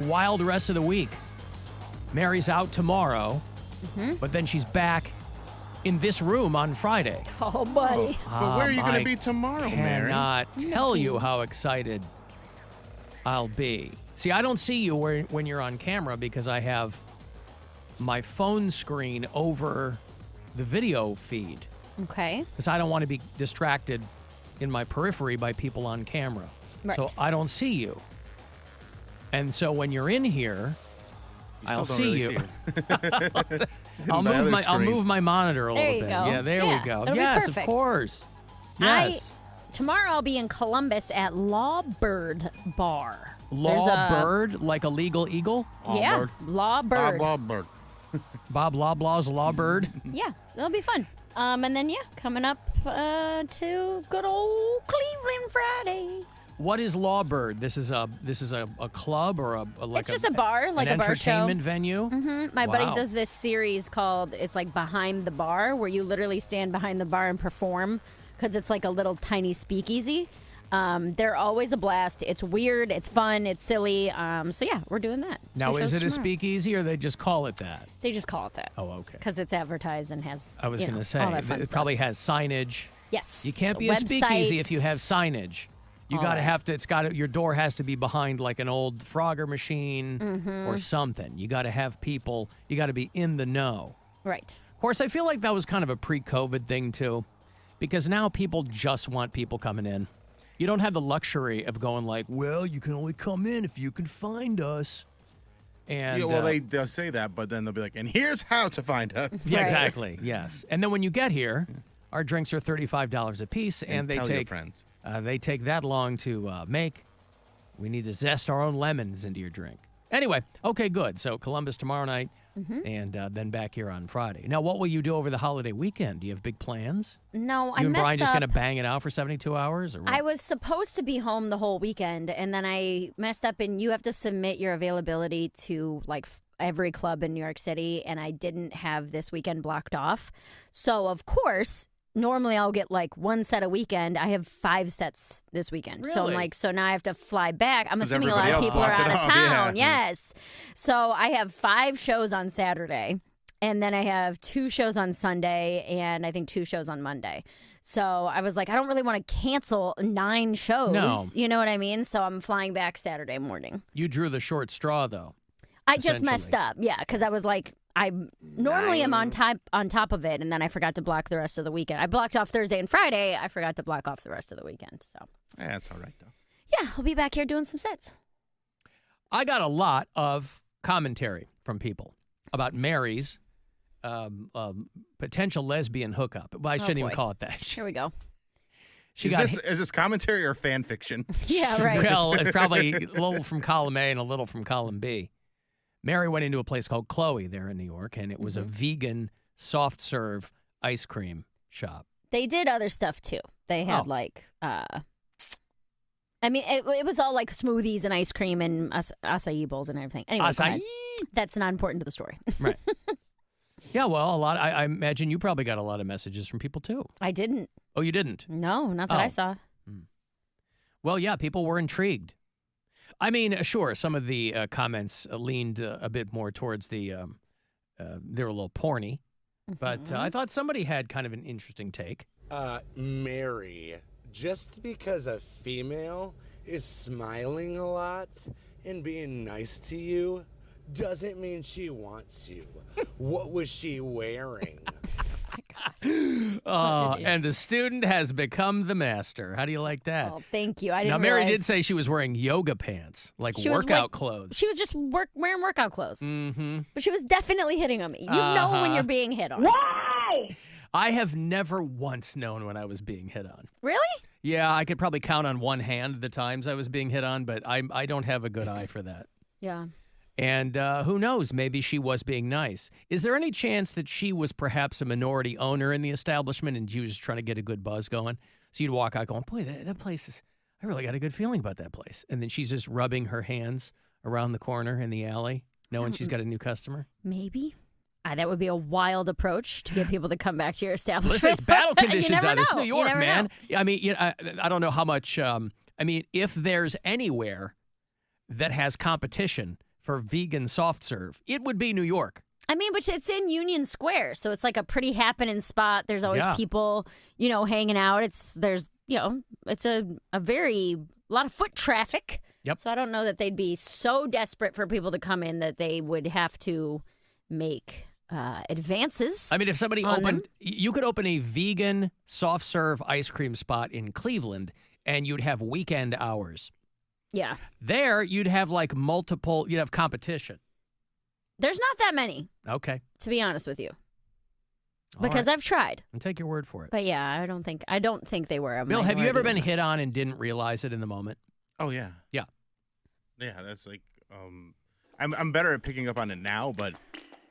Wild rest of the week. Mary's out tomorrow, but then she's back in this room on Friday. Oh, buddy. But where are you going to be tomorrow, Mary? I cannot tell you how excited I'll be. See, I don't see you when you're on camera because I have my phone screen over the video feed. Okay. Because I don't want to be distracted in my periphery by people on camera. Right. So I don't see you. And so when you're in here, I'll see you. I'll move my monitor a little bit. There you go. Yeah, there we go. Yes, of course. Yes. Tomorrow I'll be in Columbus at Law Bird Bar. Law Bird, like a legal eagle? Yeah, Law Bird. Bob Bird. Bob Loblaw's Law Bird? Yeah, it'll be fun. And then, coming up to good old Cleveland Friday. What is Law Bird? This is a club or it's just a bar, like an a bar show. entertainment venue? Mm-hmm. My buddy does this series called, it's like Behind the Bar, where you literally stand behind the bar and perform because it's like a little tiny speakeasy. They're always a blast. It's weird. It's fun. It's silly. So, yeah, we're doing that. Now, is it tomorrow. a speakeasy or they just call it that? They just call it that. Oh, okay. Because it's advertised and has, I was going to say, all that fun it stuff. probably has signage. Yes. You can't be a speakeasy if you have signage. You All got to right. have to, your door has to be behind like an old Frogger machine or something. You got to have people, you got to be in the know. Right. Of course, I feel like that was kind of a pre-COVID thing too, because now people just want people coming in. You don't have the luxury of going like, well, you can only come in if you can find us. And Yeah, well, they'll say that, but then they'll be like, and here's how to find us. Yeah, Right. exactly. Yes. And then when you get here, our drinks are $35 a piece, and they tell your take friends. They take that long to make. We need to zest our own lemons into your drink. Anyway, okay, good. So Columbus tomorrow night, and then back here on Friday. Now, what will you do over the holiday weekend? Do you have big plans? No, I You and messed Brian just up. going to bang it out for 72 hours? Or what? I was supposed to be home the whole weekend, and then I messed up, and you have to submit your availability to, like, every club in New York City, and I didn't have this weekend blocked off. So, of course, normally I'll get, like, one set a weekend. I have 5 sets this weekend. So, I'm Really? like, so now I have to fly back. I'm 'Cause assuming a lot of everybody people are else out of blocked it off, town. yeah. Yes. So, I have 5 shows on Saturday, and then I have 2 shows on Sunday, and I think 2 shows on Monday. So I was like, I don't really want to cancel 9 shows. No. You know what I mean? So I'm flying back Saturday morning. You drew the short straw, though. I just messed Essentially. up. Yeah, because I was like, I normally am on top of it, and then I forgot to block the rest of the weekend. I blocked off Thursday and Friday. I forgot to block off the rest of the weekend. So Yeah, that's all right, though. yeah, I'll be back here doing some sets. I got a lot of commentary from people about Mary's potential lesbian hookup. Well, I shouldn't even boy. call it that. Here we go. Is this commentary or fan fiction? Yeah, right. Well, it's probably a little from column A and a little from column B. Mary went into a place called Chloe there in New York, and it was a vegan soft serve ice cream shop. They did other stuff too. They had like, I mean, it was all like smoothies and ice cream and acai bowls and everything. Anyway, go ahead. Acai? That's not important to the story. Right. Yeah, well, a lot. I imagine you probably got a lot of messages from people too. I didn't. Oh, you didn't? No, not that I Oh. saw. Well, yeah, people were intrigued. I mean, sure, some of the comments leaned a bit more towards the, they were a little porny, but I thought somebody had kind of an interesting take. Mary, just because a female is smiling a lot and being nice to you doesn't mean she wants you. What was she wearing? And the student has become the master. How do you like that? Oh, thank you. I didn't Now, Mary realize did say she was wearing yoga pants, like she was workout like- clothes. She was just wearing workout clothes. Mm-hmm. But she was definitely hitting on me. You know when you're being hit on. I have never once known when I was being hit on. Really? Yeah, I could probably count on one hand the times I was being hit on, but I don't have a good eye for that. Yeah. And who knows? Maybe she was being nice. Is there any chance that she was perhaps a minority owner in the establishment and she was just trying to get a good buzz going? So you'd walk out going, boy, that place is, I really got a good feeling about that place. And then she's just rubbing her hands around the corner in the alley, knowing she's got a new customer. Maybe. That would be a wild approach to get people to come back to your establishment. Listen, it's battle You conditions never out there. It's know. New You York, never man. know. I mean, I don't know how much, if there's anywhere that has competition for vegan soft serve, it would be New York. I mean, but it's in Union Square, so it's like a pretty happening spot. There's always people, hanging out. It's a lot of foot traffic. Yep. So I don't know that they'd be so desperate for people to come in that they would have to make advances. I mean, if somebody you could open a vegan soft serve ice cream spot in Cleveland, and you'd have weekend hours. Yeah. There, you'd have you'd have competition. There's not that many. Okay. To be honest with you. All Because right. I've tried. I'll take your word for it. But yeah, I don't think they were a Bill, have you ever been minority. hit on and didn't realize it in the moment? Oh yeah. Yeah. Yeah, that's like I'm better at picking up on it now, but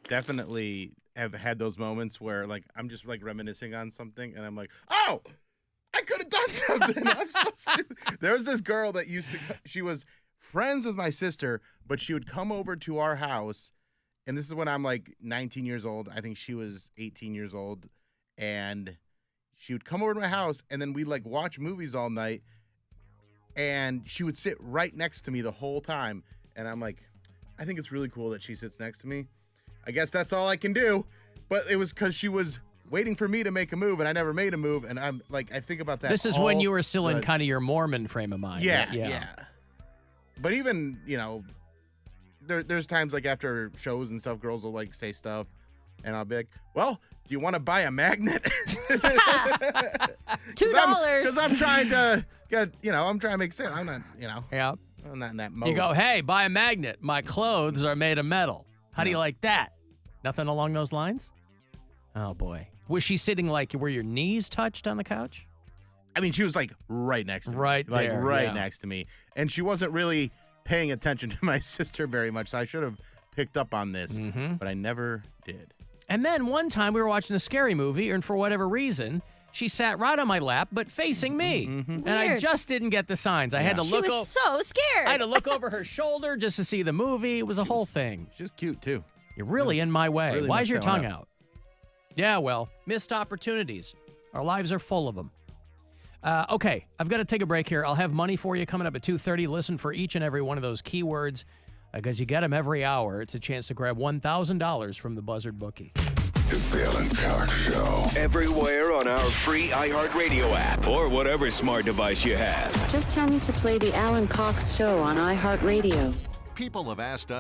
definitely have had those moments where like I'm just like reminiscing on something and I'm like, oh, I could have done something. I'm so stupid. There was this girl that she was friends with my sister, but she would come over to our house, and this is when I'm like 19 years old. I think she was 18 years old, and she would come over to my house, and then we'd like watch movies all night, and she would sit right next to me the whole time, and I'm like, I think it's really cool that she sits next to me. I guess that's all I can do, but it was because she was waiting for me to make a move, and I never made a move, and I'm like, I think about that. This is when you were still in kind of your Mormon frame of mind. Yeah. But even, there's times like after shows and stuff, girls will like say stuff, and I'll be like, well, do you want to buy a magnet? $2. Because I'm trying to get, I'm trying to make sense. I'm not, Yeah. I'm not in that mode. You go, hey, buy a magnet. My clothes are made of metal. How do you like that? Nothing along those lines? Oh, boy. Was she sitting like where your knees touched on the couch? I mean, she was like right next to me. Right there, yeah. Next to me. And she wasn't really paying attention to my sister very much, so I should have picked up on this, but I never did. And then one time we were watching a scary movie, and for whatever reason, she sat right on my lap, but facing me. And I Weird. just didn't get the signs. I had to She look was so scared. I had to look over her shoulder just to see the movie. It was a whole thing. She's cute, too. You're really in my way. Really Why's messed your that one tongue up. out? Yeah, well, missed opportunities. Our lives are full of them. Okay, I've got to take a break here. I'll have money for you coming up at 2:30. Listen for each and every one of those keywords because you get them every hour. It's a chance to grab $1,000 from the Buzzard bookie. It's the Alan Cox Show. Everywhere on our free iHeartRadio app or whatever smart device you have. Just tell me to play the Alan Cox Show on iHeartRadio. People have asked us